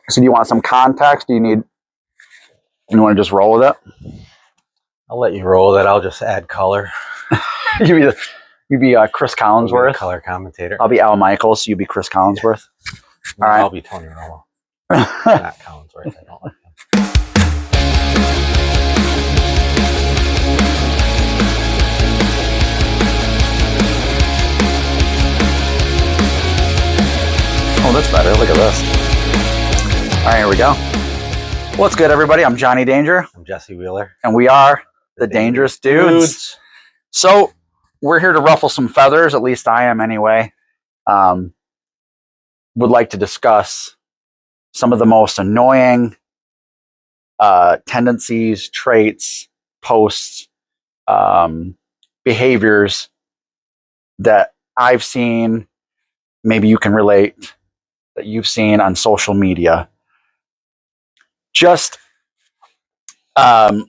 So do you want some context? Do you want to just roll with it? I'll let you roll with it. I'll just add color. You be Chris Collinsworth. Color commentator. I'll be Al Michaels. You be Chris Collinsworth. All right. I'll be Tony Romo. Not Collinsworth. I don't like him. Oh, that's better. Look at this. All right, here we go. What's good, everybody? I'm Johnny Danger. I'm Jesse Wheeler. And we are the Dangerous Dudes. So we're here to ruffle some feathers. At least I am anyway. Would like to discuss some of the most annoying tendencies, traits, posts, behaviors that I've seen. Maybe you can relate, that you've seen on social media. Just the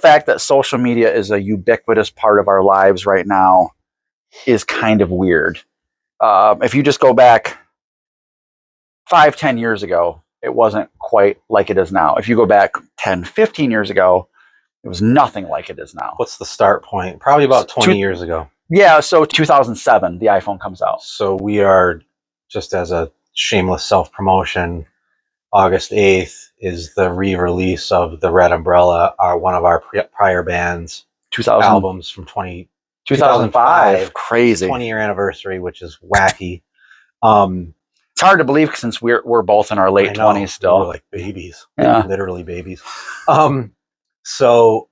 fact that social media is a ubiquitous part of our lives right now is kind of weird. If you just go back 5-10 years ago, it wasn't quite like it is now. If you go back 10-15 years ago, it was nothing like it is now. What's the start point? Probably about 20 years ago. Yeah, so 2007, the iPhone comes out. So we are, just as a shameless self-promotion, August 8th is the re-release of The Red Umbrella, one of our prior bands' albums from 2005. Crazy. 20-year anniversary, which is wacky. It's hard to believe since we're both in our late 20s still. We're like babies. Yeah. Literally babies. So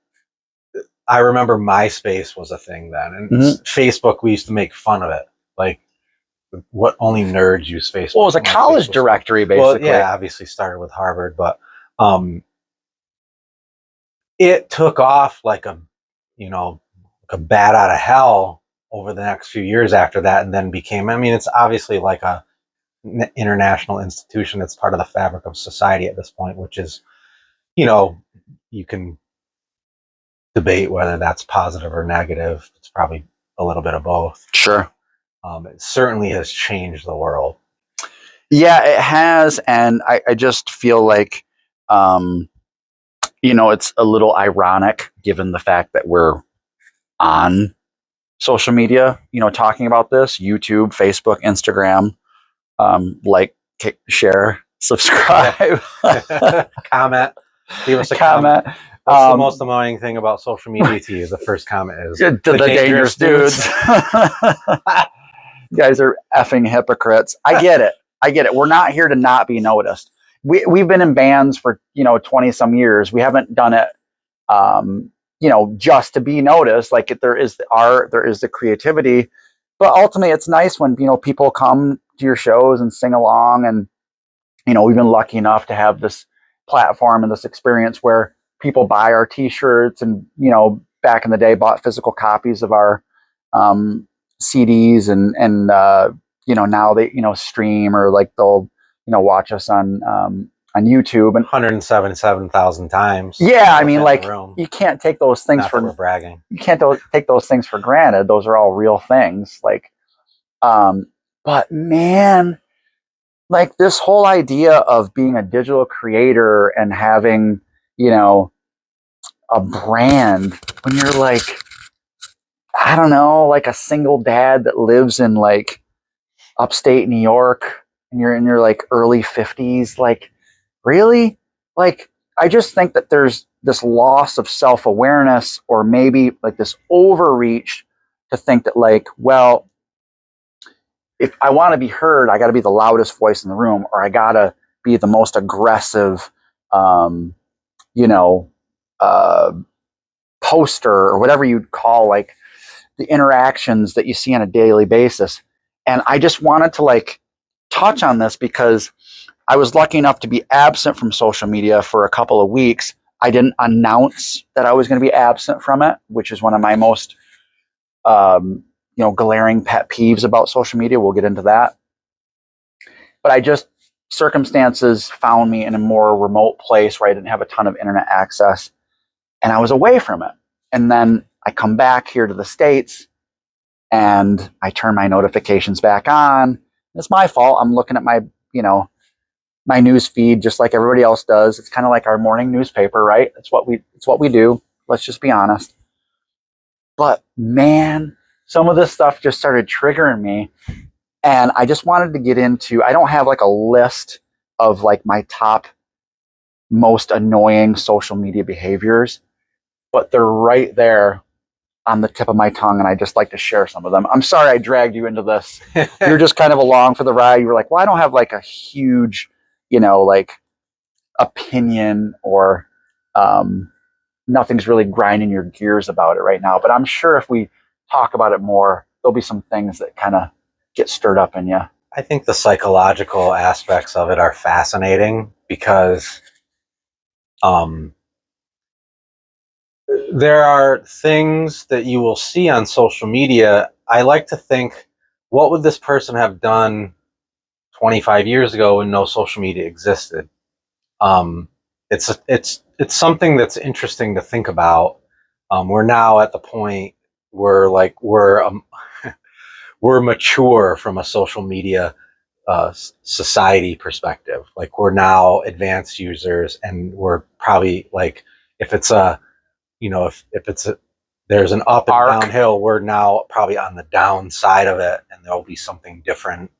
I remember MySpace was a thing then. And Facebook, we used to make fun of it. Like, what only nerds use Facebook? Well, it was a college directory, basically. Well, yeah, obviously started with Harvard, but it took off like a bat out of hell over the next few years after that, and then became, it's obviously like a international institution. It's part of the fabric of society at this point, which is, you can debate whether that's positive or negative. It's probably a little bit of both. Sure. It certainly has changed the world. Yeah, it has. And I just feel like, it's a little ironic given the fact that we're on social media, talking about this, YouTube, Facebook, Instagram, like, share, subscribe, comment, leave us a comment. What's the most annoying thing about social media to you? The first comment is the Dangerous Dudes. You guys are effing hypocrites. I get it. We're not here to not be noticed. We've been in bands for 20 some years. We haven't done it just to be noticed. Like, there is the art, there is the creativity, but ultimately it's nice when people come to your shows and sing along. And we've been lucky enough to have this platform and this experience where people buy our t-shirts and back in the day bought physical copies of our CDs and now they stream, or like they'll watch us on YouTube, and 177,000 times. Yeah, like, you can't take those things for bragging. You can't take those things for granted. Those are all real things. Like, but man, like, this whole idea of being a digital creator and having a brand when you're like, I don't know, like a single dad that lives in like upstate New York, and you're in your like early 50s, like, really? Like, I just think that there's this loss of self-awareness, or maybe like this overreach to think that, like, well, if I want to be heard, I got to be the loudest voice in the room, or I got to be the most aggressive, poster, or whatever you'd call like the interactions that you see on a daily basis. And I just wanted to like touch on this because I was lucky enough to be absent from social media for a couple of weeks. I didn't announce that I was going to be absent from it, which is one of my most glaring pet peeves about social media. We'll get into that. But circumstances found me in a more remote place where I didn't have a ton of internet access, and I was away from it. And then I come back here to the States and I turn my notifications back on. It's my fault. I'm looking at my my news feed just like everybody else does. It's kind of like our morning newspaper, right? It's what we do. Let's just be honest. But man, some of this stuff just started triggering me. And I just wanted to get into, I don't have like a list of like my top most annoying social media behaviors, but they're right there on the tip of my tongue, and I just like to share some of them. I'm sorry I dragged you into this. You're just kind of along for the ride. You were like, well, I don't have like a huge, like opinion or nothing's really grinding your gears about it right now. But I'm sure if we talk about it more, there'll be some things that kind of get stirred up in you. I think the psychological aspects of it are fascinating because there are things that you will see on social media. I like to think, what would this person have done 25 years ago when no social media existed? It's something that's interesting to think about. We're now at the point where like we're mature from a social media society perspective. Like we're now advanced users, and we're probably like, if it's a if it's there's an up and Arc. downhill, we're now probably on the downside of it, and there'll be something different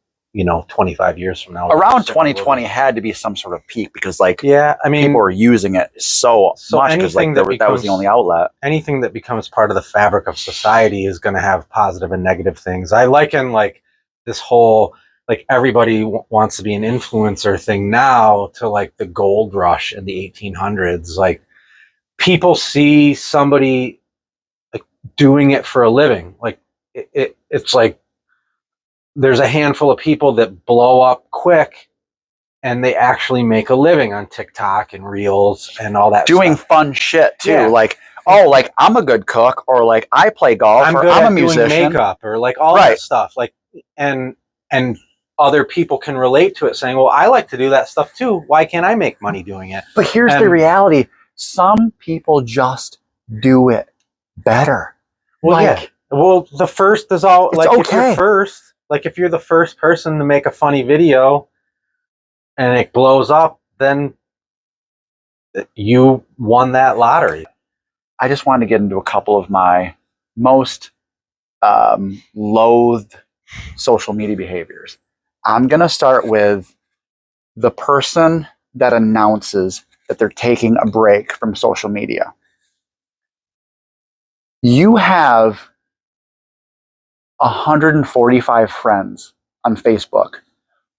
25 years from now. Around 2020 had to be some sort of peak because like I mean, people were using it so much because like that was the only outlet. Anything that becomes part of the fabric of society is going to have positive and negative things. I liken like this whole like everybody wants to be an influencer thing now to like the gold rush in the 1800s. Like people see somebody like doing it for a living. Like it's like there's a handful of people that blow up quick and they actually make a living on TikTok and Reels and all that doing stuff. Fun shit too. Yeah. Like, oh, like I'm a good cook, or like I play golf, I'm or good I'm at a musician. doing makeup, or like all that stuff. Like, and other people can relate to it, saying, well, I like to do that stuff too. Why can't I make money doing it? But here's the reality. Some people just do it better. Well, like, well, the first is all like, okay. If you're first, like if you're the first person to make a funny video and it blows up, then you won that lottery. I just wanted to get into a couple of my most loathed social media behaviors. I'm going to start with the person that announces that they're taking a break from social media. You have 145 friends on Facebook.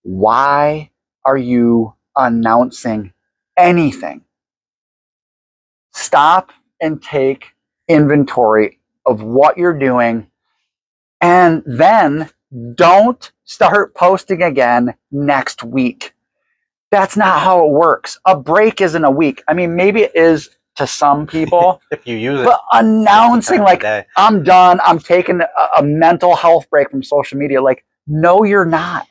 Why are you announcing anything? Stop and take inventory of what you're doing, and then don't start posting again next week. That's not how it works. A break isn't a week. I mean, maybe it is to some people. If you use it. But announcing like, I'm done, I'm taking a mental health break from social media. Like, no, you're not.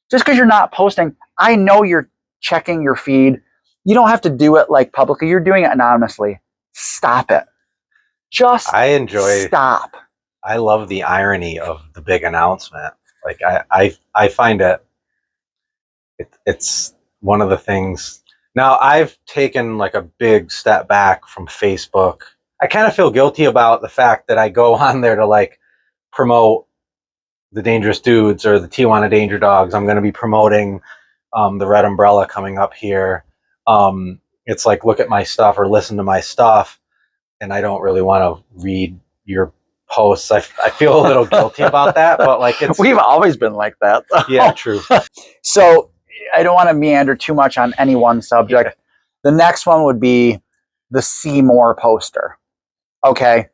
Just because you're not posting, I know you're checking your feed. You don't have to do it like publicly. You're doing it anonymously. Stop it. Just stop. I love the irony of the big announcement. Like I find it's one of the things. Now I've taken like a big step back from Facebook. I kind of feel guilty about the fact that I go on there to like promote the Dangerous Dudes or the Tijuana Danger Dogs. I'm going to be promoting the Red Umbrella coming up here. It's like, look at my stuff or listen to my stuff. And I don't really want to read your posts. I feel a little guilty about that, but like we've always been like that. Yeah, true. So I don't want to meander too much on any one subject. Yeah. The next one would be the See More poster. Okay.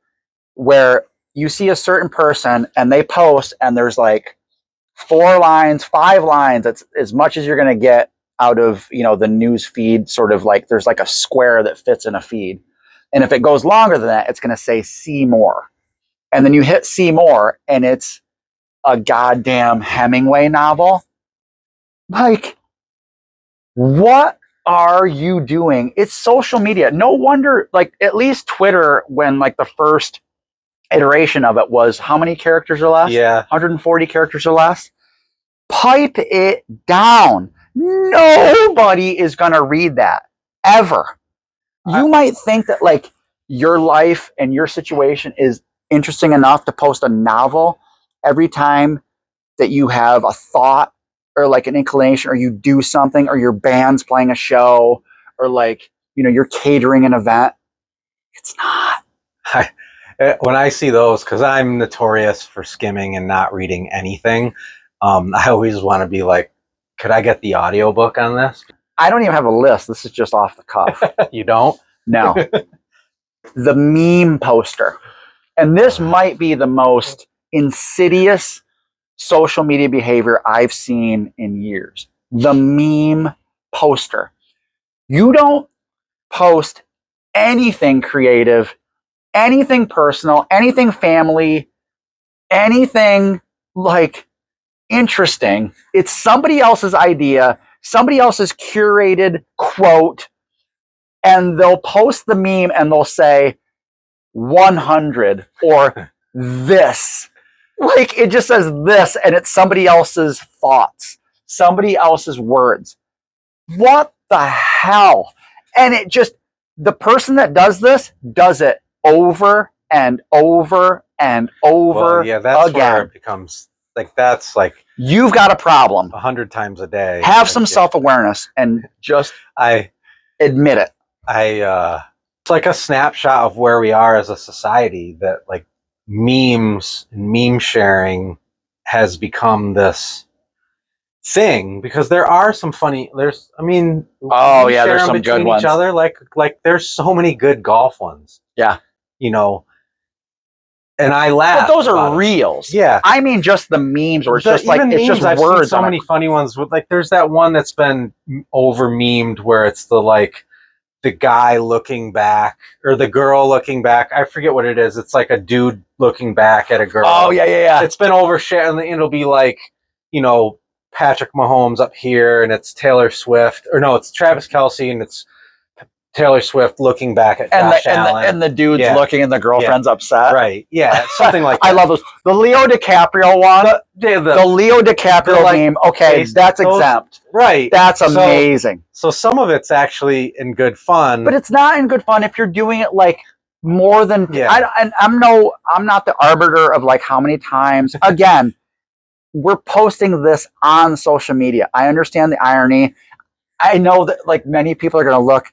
Where you see a certain person and they post and there's like 4 lines, 5 lines. That's as much as you're going to get out of, the news feed. Sort of like there's like a square that fits in a feed. And if it goes longer than that, it's going to say see more. And then you hit see more and it's a goddamn Hemingway novel. Like, what are you doing? It's social media. No wonder, like, at least Twitter, when like the first iteration of it was how many characters or less? Yeah. 140 characters or less. Pipe it down. Nobody is going to read that ever. You might think that like your life and your situation is interesting enough to post a novel every time that you have a thought or like an inclination, or you do something, or your band's playing a show, or like, you're catering an event. It's not. When I see those, because I'm notorious for skimming and not reading anything, I always want to be like, could I get the audiobook on this? I don't even have a list. This is just off the cuff. You don't? No. The meme poster. And this might be the most insidious social media behavior I've seen in years. The meme poster. You don't post anything creative, anything personal, anything family, anything like interesting. It's somebody else's idea, somebody else's curated quote, and they'll post the meme and they'll say 100 or this. Like, it just says this, and it's somebody else's thoughts, somebody else's words. What the hell? And it just, the person that does this does it over and over and over Well, yeah, that's again. where it becomes like, that's like You've got a problem. 100 times a day. Have some self-awareness and just admit it. It's like a snapshot of where we are as a society, that like memes and meme sharing has become this thing, because there are some funny, there's there's share them some good between ones. each other, like there's so many good golf ones, Yeah. And I laugh. But those are reels. Yeah. I mean, just the memes, or it's just like, it's just I've words. seen so many funny ones with, like, there's that one that's been over memed where it's the guy looking back, or the girl looking back. I forget what it is. It's like a dude looking back at a girl. Oh, yeah. It's been overshared, and it'll be like, Patrick Mahomes up here, and it's Taylor Swift, or no, it's Travis Kelce, and it's Taylor Swift looking back at Josh Allen. And the dude's looking, and the girlfriend's upset. Right. Yeah. Something like that. I love those. The Leo DiCaprio one. The Leo DiCaprio meme. Okay, that's exempt. Right. That's amazing. So some of it's actually in good fun. But it's not in good fun if you're doing it like more than. Yeah. I'm not the arbiter of like how many times. Again, we're posting this on social media. I understand the irony. I know that like many people are going to look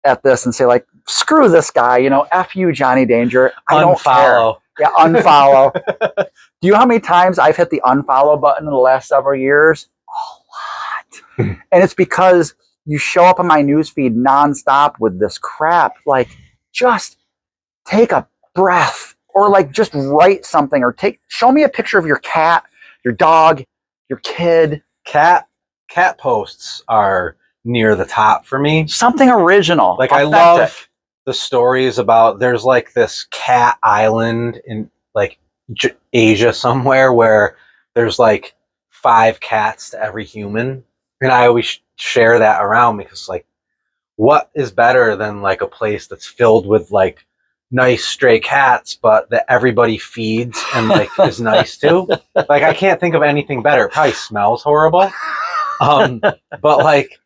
at this and say like, screw this guy, F you, Johnny Danger. I don't care. Yeah, unfollow. Do you know how many times I've hit the unfollow button in the last several years? A lot. And it's because you show up on my newsfeed nonstop with this crap. Like, just take a breath, or like just write something, or show me a picture of your cat, your dog, your kid. Cat posts are near the top for me. Something original. Like, authentic. I love the stories about, there's like this cat island in like Asia somewhere where there's like 5 cats to every human. And I always share that around, because like, what is better than like a place that's filled with like nice stray cats, but that everybody feeds and like is nice to? Like, I can't think of anything better. It probably smells horrible. But like,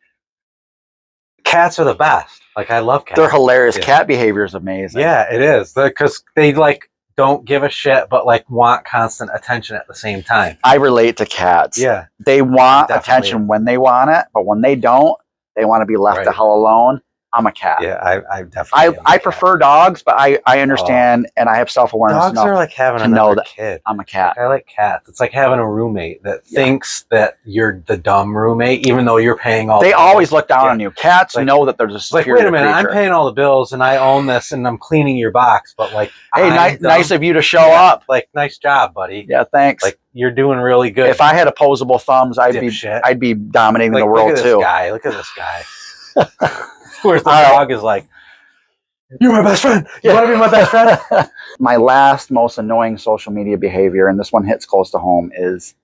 cats are the best. Like, I love cats. They're hilarious. Yeah. Cat behavior is amazing. Yeah, it is. Because they like don't give a shit, but like want constant attention at the same time. I relate to cats. Yeah. They want Definitely. attention when they want it, but when they don't, they want to be left the hell alone. I'm a cat. Yeah, I definitely. I prefer dogs, but I understand, and I have self-awareness Dogs enough are like having to another know that kid. I'm a cat. Like, I like cats. It's like having a roommate that thinks that you're the dumb roommate, even though you're paying all. They the always bills. look down on you. Cats Like, know that there's a It's like, superior wait a minute, creature. I'm paying all the bills and I own this and I'm cleaning your box, but like, Hey, nice of you to show up. Like, nice job, buddy. Yeah, thanks. Like, you're doing really good. If I had opposable thumbs, I'd be dominating the world too. Look at this guy. Whereas the dog is like, you're my best friend. You want to be my best friend? My last most annoying social media behavior, and this one hits close to home, is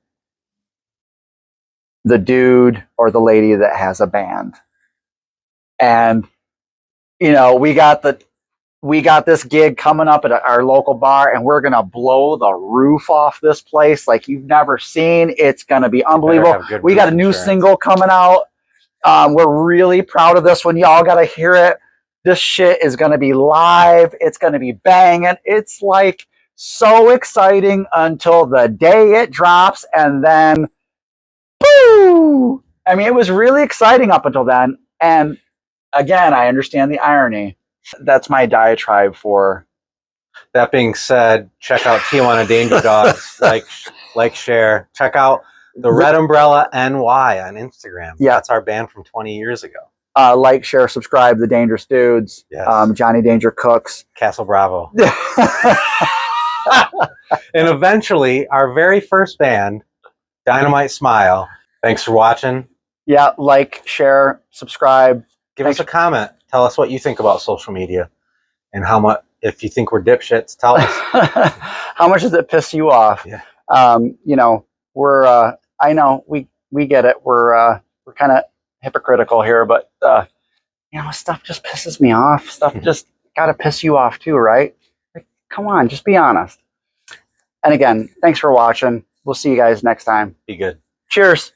the dude or the lady that has a band. And, we got the we got this gig coming up at our local bar, and we're gonna blow the roof off this place like you've never seen. It's gonna be unbelievable. We got a new single coming out. We're really proud of this one. Y'all gotta hear it. This shit is gonna be live. It's gonna be banging. It's like so exciting until the day it drops, and then boo! I mean, it was really exciting up until then. And again, I understand the irony. That's my diatribe for. That being said, check out Tijuana Danger Dogs. like, share. Check out the Red Umbrella NY on Instagram. Yeah. That's our band from 20 years ago. Like, share, subscribe. The Dangerous Dudes. Yes. Johnny Danger Cooks. Castle Bravo. And eventually, our very first band, Dynamite Smile. Thanks for watching. Yeah, like, share, subscribe. Give us a comment. Tell us what you think about social media, and how much. If you think we're dipshits, tell us. How much does it piss you off? Yeah. You know, we're. I know we get it. We're kind of hypocritical here, but you know, stuff just pisses me off. Stuff just gotta piss you off too, right? Like, come on, just be honest. And again, thanks for watching. We'll see you guys next time. Be good. Cheers.